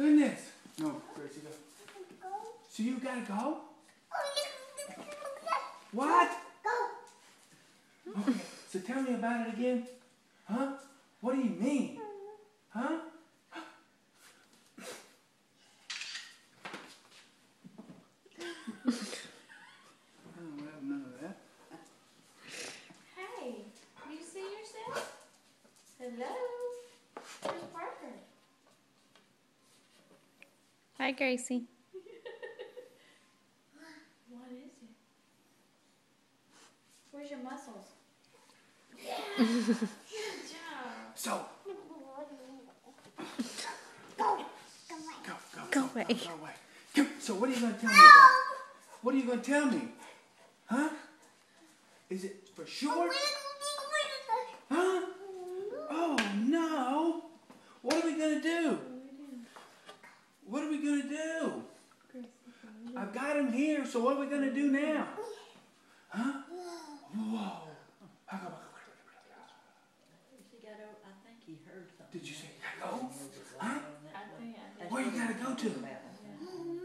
Goodness. No, Gracie, go. So you gotta go? What? Okay, so tell me about it again. Huh? What do you mean? Huh? I don't have none of that. Hey, you see yourself? Hello? Where's Parker? Hi, Gracie. What is it? Where's your muscles? Yeah! Good job! So. Go away. Go away. Come, so what are you going to tell me about? What are you going to tell me? Huh? Is it for sure? Huh? Oh, no. What are we going to do? What are we going to do? I've got him here, so what are we going to do now? Huh? Whoa. I think he heard something. Did you say go? Huh? I think I did. Where you got to go to?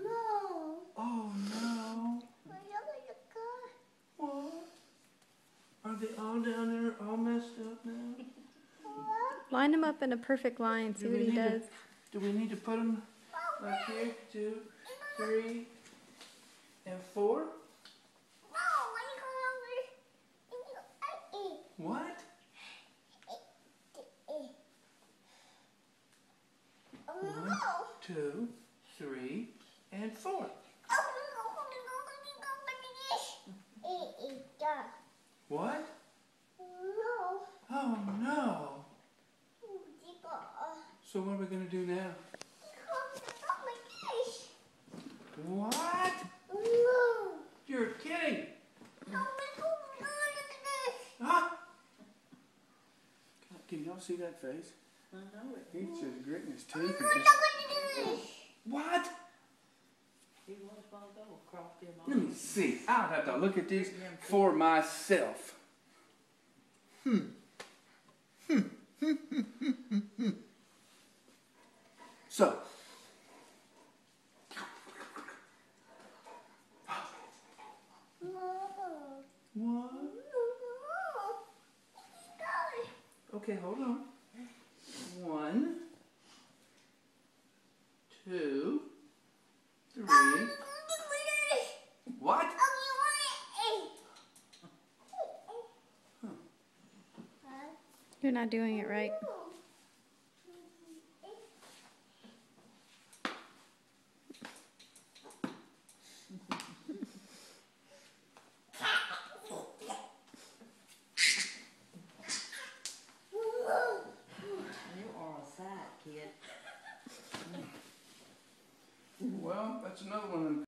No. Oh, no. What? Are they all down there all messed up now? Line him up in a perfect line. See what he does. Do we need to put them like here? 2, 3, and 4? What? 1, 2, 3, and 4. What? Oh no. So what are we going to do now? What? You're kidding. Huh? Can y'all see that face? I know it. He's just gritting his teeth. And just... What? He was going to go across them all. Let me see. I'll have to look at these for myself. So. What? Okay, hold on. 1, 2, 3. What? You're not doing it right. You are a sad kid. Well, that's another one of them